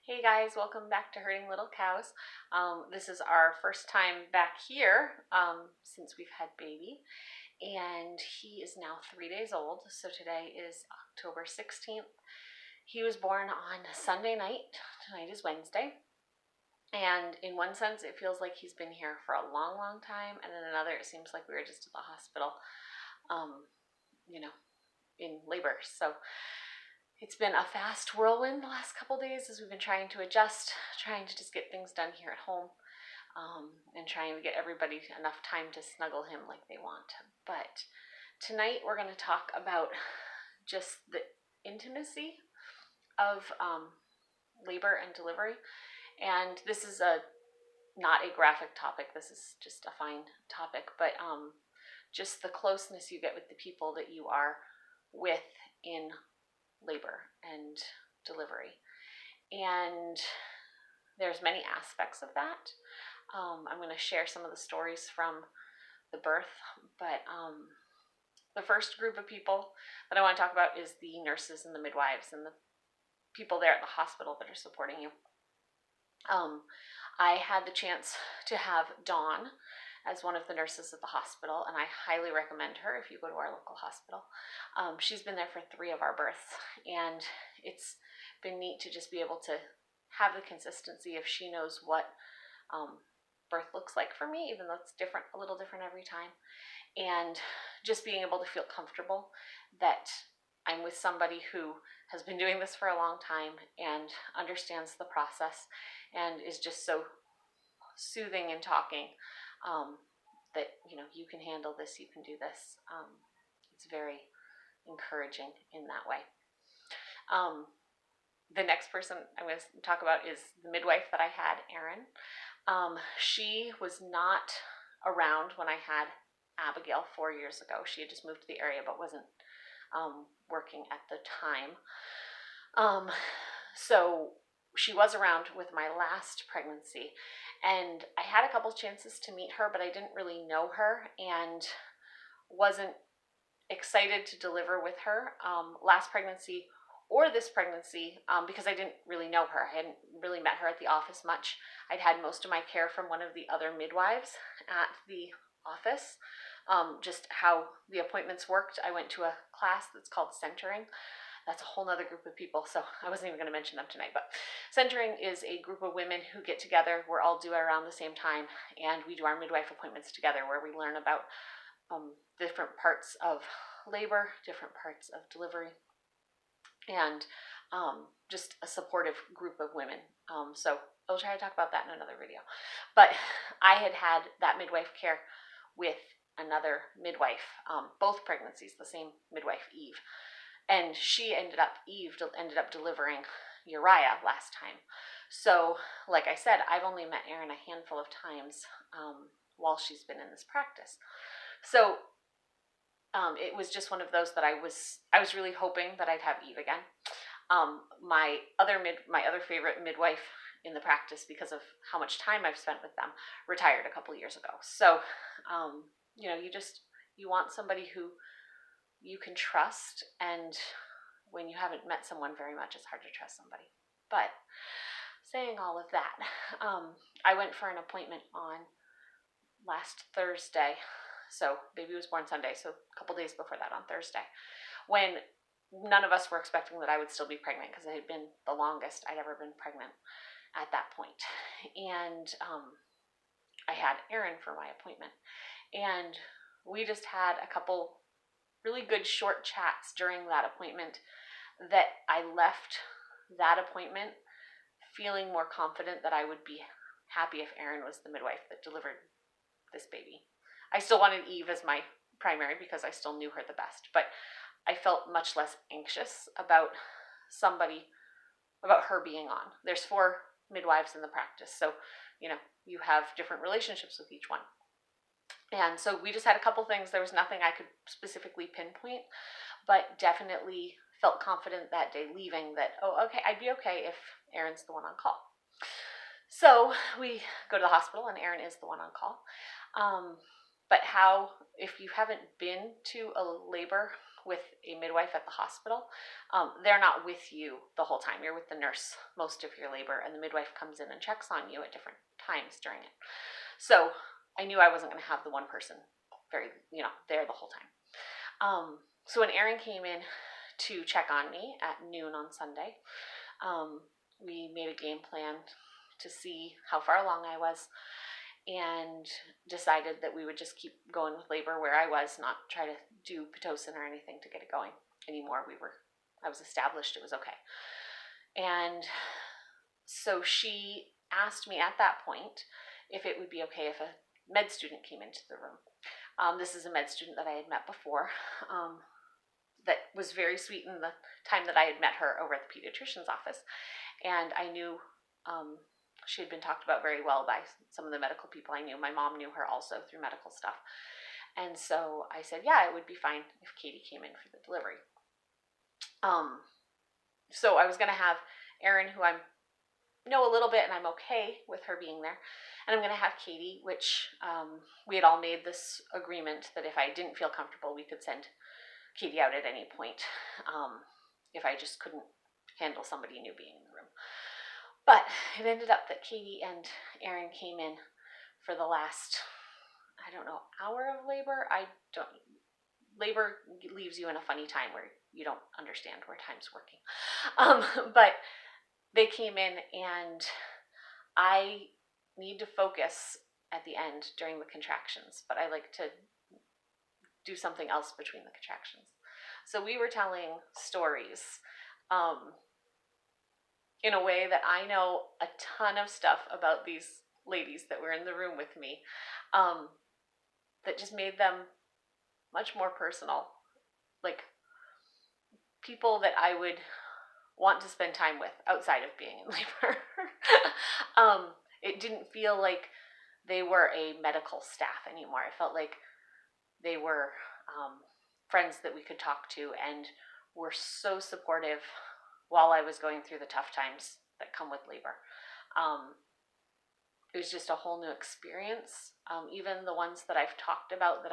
Hey guys, welcome back to Herding Little Cows. This is our first time back here since we've had baby, and he is now 3 days old. So today is October 16th. He was born on Sunday night. Tonight is Wednesday. And in one sense, it feels like he's been here for a long, long time. And in another, it seems like we were just at the hospital, in labor. So it's been a fast whirlwind the last couple days as we've been trying to adjust, trying to just get things done here at home, and trying to get everybody enough time to snuggle him like they want. But tonight we're going to talk about just the intimacy of labor and delivery. And this is not a graphic topic. This is just a fine topic, but just the closeness you get with the people that you are with in labor and delivery. And there's many aspects of that. I'm going to share some of the stories from the birth, but the first group of people that I want to talk about is the nurses and the midwives and the people there at the hospital that are supporting you. I had the chance to have Dawn as one of the nurses at the hospital, and I highly recommend her if you go to our local hospital. She's been there for 3 of our births, and it's been neat to just be able to have the consistency if she knows what birth looks like for me, even though it's different, a little different every time, and just being able to feel comfortable that I'm with somebody who has been doing this for a long time and understands the process and is just so soothing and talking. That you can handle this, you can do this. It's very encouraging in that way. The next person I'm going to talk about is the midwife that I had, Erin. She was not around when I had Abigail 4 years ago. She had just moved to the area but wasn't working at the time. So she was around with my last pregnancy, and I had a couple chances to meet her, but I didn't really know her and wasn't excited to deliver with her last pregnancy or this pregnancy because I didn't really know her. I hadn't really met her at the office much. I'd had most of my care from one of the other midwives at the office. Just how the appointments worked. I went to a class that's called centering. That's a whole nother group of people, so I wasn't even going to mention them tonight. But centering is a group of women who get together. We're all due around the same time, and we do our midwife appointments together where we learn about different parts of labor, different parts of delivery, and just a supportive group of women. So I'll try to talk about that in another video. But I had that midwife care with another midwife, both pregnancies, the same midwife, Eve. And Eve ended up delivering Uriah last time. So, like I said, I've only met Erin a handful of times while she's been in this practice. So, it was just one of those that I was really hoping that I'd have Eve again. My other favorite midwife in the practice, because of how much time I've spent with them, retired a couple years ago. So, you want somebody who you can trust, and when you haven't met someone very much, it's hard to trust somebody. But saying all of that, I went for an appointment on last Thursday. So baby was born Sunday, so a couple days before that on Thursday, when none of us were expecting that I would still be pregnant, because it had been the longest I'd ever been pregnant at that point. And I had Erin for my appointment, and we just had a couple really good short chats during that appointment that I left that appointment feeling more confident that I would be happy if Erin was the midwife that delivered this baby. I still wanted Eve as my primary because I still knew her the best, but I felt much less anxious about her being on. There's 4 midwives in the practice, so you have different relationships with each one. And so we just had a couple things. There was nothing I could specifically pinpoint, but definitely felt confident that day leaving that, I'd be okay if Erin's the one on call. So we go to the hospital and Erin is the one on call. But if you haven't been to a labor with a midwife at the hospital, they're not with you the whole time. You're with the nurse most of your labor, and the midwife comes in and checks on you at different times during it. So I knew I wasn't going to have the one person there the whole time. So when Erin came in to check on me at noon on Sunday, we made a game plan to see how far along I was, and decided that we would just keep going with labor where I was, not try to do Pitocin or anything to get it going anymore. I was established, it was okay. And so she asked me at that point if it would be okay if a med student came into the room. This is a med student that I had met before, that was very sweet in the time that I had met her over at the pediatrician's office. And I knew she had been talked about very well by some of the medical people I knew. My mom knew her also through medical stuff. And so I said, yeah, it would be fine if Katie came in for the delivery. So I was going to have Erin, who I know a little bit and I'm okay with her being there. And I'm going to have Katie, which we had all made this agreement that if I didn't feel comfortable, we could send Katie out at any point if I just couldn't handle somebody new being in the room. But it ended up that Katie and Erin came in for the last, I don't know, hour of labor. Labor leaves you in a funny time where you don't understand where time's working. But they came in, and I need to focus at the end during the contractions, but I like to do something else between the contractions. So we were telling stories in a way that I know a ton of stuff about these ladies that were in the room with me, that just made them much more personal, like people that I would want to spend time with outside of being in labor. It didn't feel like they were a medical staff anymore. I felt like they were friends that we could talk to and were so supportive while I was going through the tough times that come with labor. It was just a whole new experience. Even the ones that I've talked about that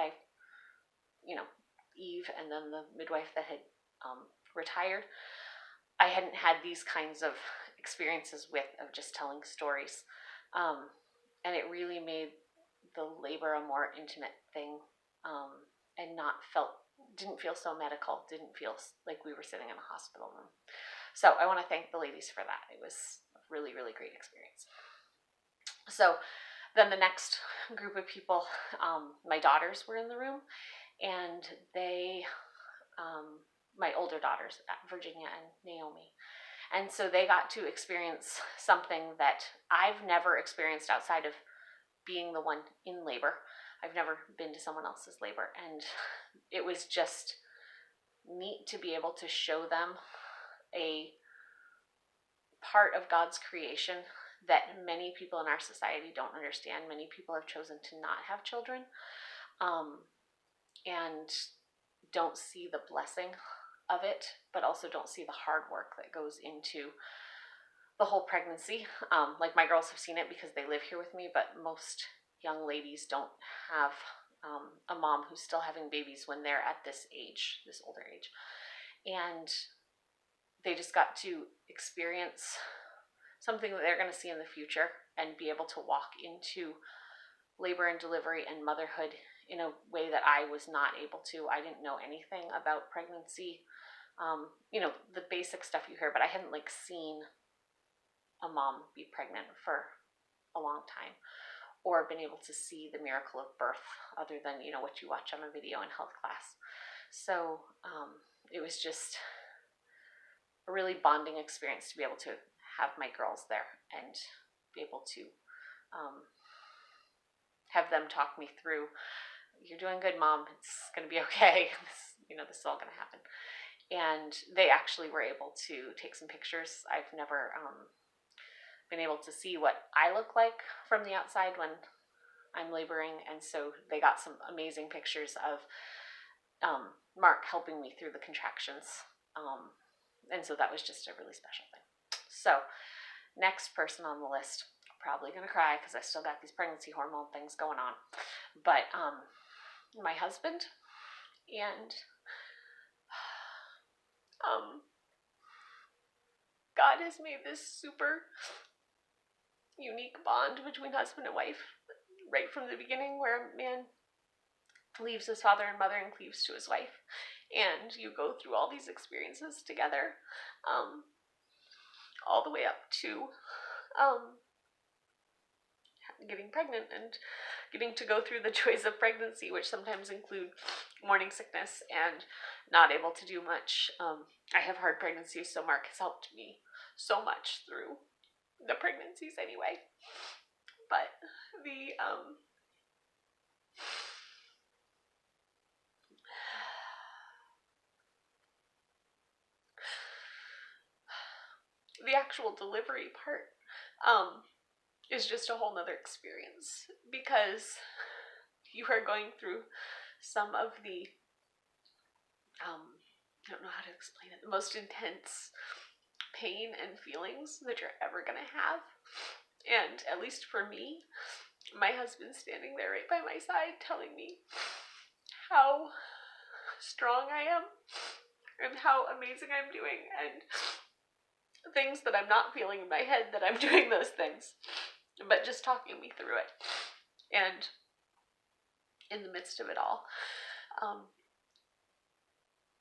Eve and then the midwife that had retired, I hadn't had these kinds of experiences of just telling stories. And it really made the labor a more intimate thing, and didn't feel so medical, didn't feel like we were sitting in a hospital room. So I want to thank the ladies for that. It was a really, really great experience. So then the next group of people, my daughters were in the room, and they, my older daughters, Virginia and Naomi. And so they got to experience something that I've never experienced outside of being the one in labor. I've never been to someone else's labor, and it was just neat to be able to show them a part of God's creation that many people in our society don't understand. Many people have chosen to not have children, and don't see the blessing of it, but also don't see the hard work that goes into the whole pregnancy. Like my girls have seen it because they live here with me, but most young ladies don't have a mom who's still having babies when they're at this age, this older age. And they just got to experience something that they're going to see in the future and be able to walk into labor and delivery and motherhood in a way that I was not able to. I didn't know anything about pregnancy, the basic stuff you hear, but I hadn't seen a mom be pregnant for a long time, or been able to see the miracle of birth other than, what you watch on a video in health class. So it was just a really bonding experience to be able to have my girls there and be able to have them talk me through, you're doing good, Mom, it's going to be okay, this is all going to happen. And they actually were able to take some pictures. I've never been able to see what I look like from the outside when I'm laboring, and so they got some amazing pictures of Mark helping me through the contractions, and so that was just a really special thing. So next person on the list, probably gonna cry because I still got these pregnancy hormone things going on, but my husband. And God has made this super unique bond between husband and wife right from the beginning, where a man leaves his father and mother and cleaves to his wife, and you go through all these experiences together, all the way up to getting pregnant and getting to go through the joys of pregnancy, which sometimes include morning sickness and not able to do much. I have hard pregnancies, so Mark has helped me so much through the pregnancies anyway. But the actual delivery part is just a whole nother experience, because you are going through some of the I don't know how to explain it, the most intense pain and feelings that you're ever going to have. And at least for me, my husband standing there right by my side telling me how strong I am and how amazing I'm doing, and things that I'm not feeling in my head that I'm doing those things, but just talking me through it. And in the midst of it all,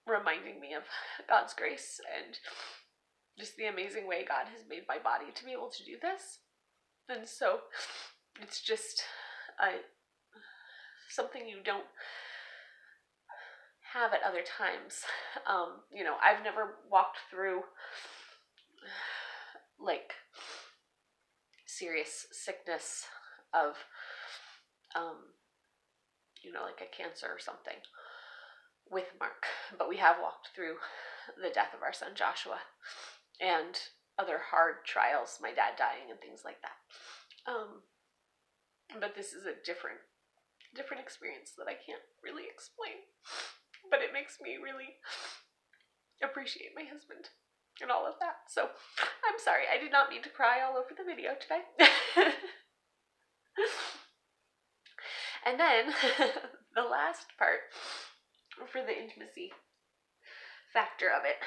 reminding me of God's grace and just the amazing way God has made my body to be able to do this. And so it's just something you don't have at other times. I've never walked through like serious sickness of like a cancer or something with Mark, but we have walked through the death of our son Joshua and other hard trials, my dad dying and things like that. But this is a different experience that I can't really explain, but it makes me really appreciate my husband and all of that. So I'm sorry, I did not mean to cry all over the video today. And then the last part for the intimacy factor of it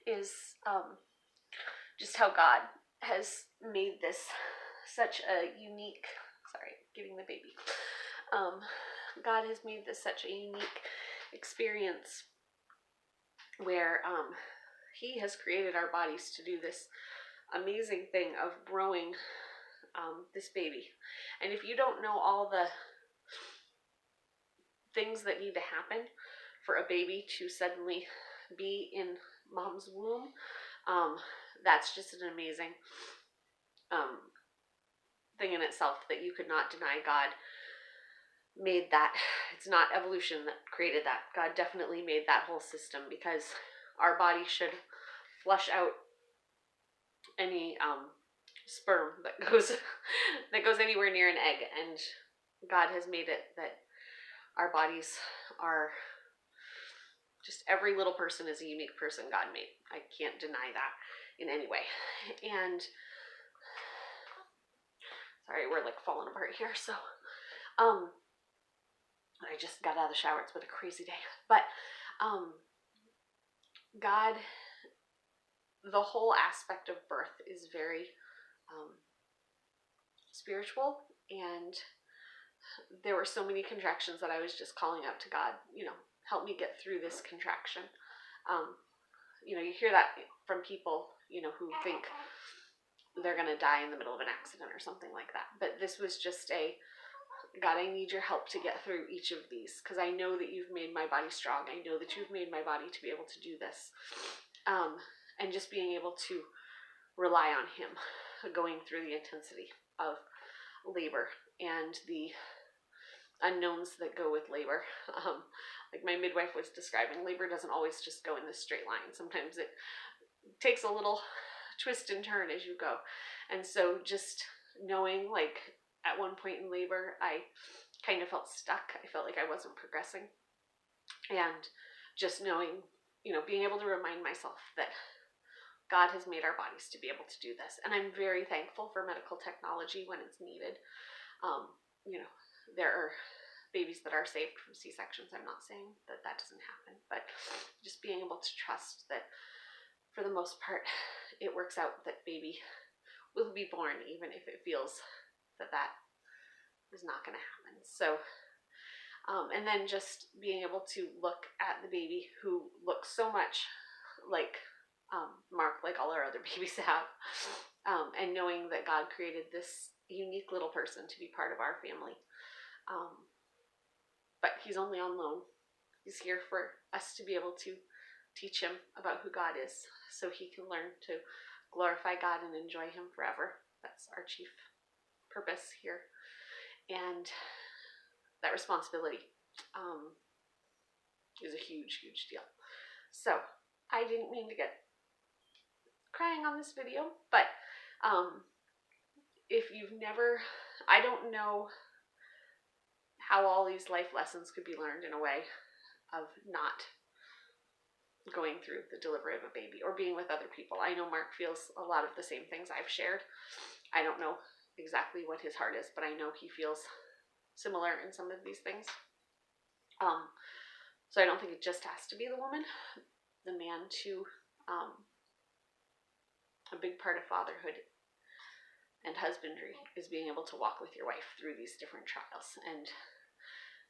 is just how God has made this such a unique, giving the baby. God has made this such a unique experience where he has created our bodies to do this amazing thing of growing this baby. And if you don't know all the things that need to happen for a baby to suddenly be in mom's womb, that's just an amazing thing in itself that you could not deny. God made that. It's not evolution that created that. God definitely made that whole system, because our body should flush out any sperm that goes anywhere near an egg, and God has made it that our bodies are just, every little person is a unique person God made. I can't deny that in any way. And sorry, we're like falling apart here. So I just got out of the shower. It's been a crazy day. But God, the whole aspect of birth is very spiritual, and there were so many contractions that I was just calling out to God, help me get through this contraction. You hear that from people, who think they're going to die in the middle of an accident or something like that. But this was just God, I need your help to get through each of these, because I know that you've made my body strong. I know that you've made my body to be able to do this. And just being able to rely on him going through the intensity of labor and the unknowns that go with labor. Like my midwife was describing, labor doesn't always just go in this straight line. Sometimes it takes a little twist and turn as you go. And so just knowing, like, at one point in labor, I kind of felt stuck. I felt like I wasn't progressing. And just knowing, being able to remind myself that God has made our bodies to be able to do this. And I'm very thankful for medical technology when it's needed. There are babies that are saved from C-sections. I'm not saying that that doesn't happen, but just being able to trust that for the most part it works out, that baby will be born even if it feels that that is not going to happen. So and then just being able to look at the baby who looks so much like Mark, like all our other babies have, and knowing that God created this unique little person to be part of our family. But he's only on loan. He's here for us to be able to teach him about who God is, so he can learn to glorify God and enjoy him forever. That's our chief purpose here. And that responsibility is a huge, huge deal. So I didn't mean to get crying on this video, but if you've never, I don't know how all these life lessons could be learned in a way of not going through the delivery of a baby or being with other people. I know Mark feels a lot of the same things I've shared. I don't know exactly what his heart is, but I know he feels similar in some of these things. So I don't think it just has to be the woman. The man too. A big part of fatherhood and husbandry is being able to walk with your wife through these different trials and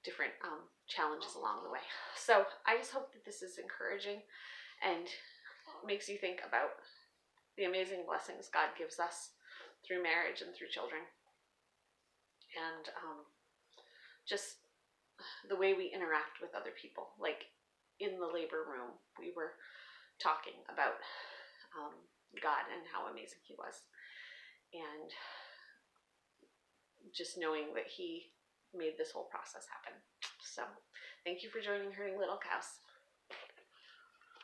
different challenges along the way. So I just hope that this is encouraging and makes you think about the amazing blessings God gives us through marriage and through children. And just the way we interact with other people. Like in the labor room, we were talking about God and how amazing he was. And just knowing that he made this whole process happen. So thank you for joining Herding Little Cows.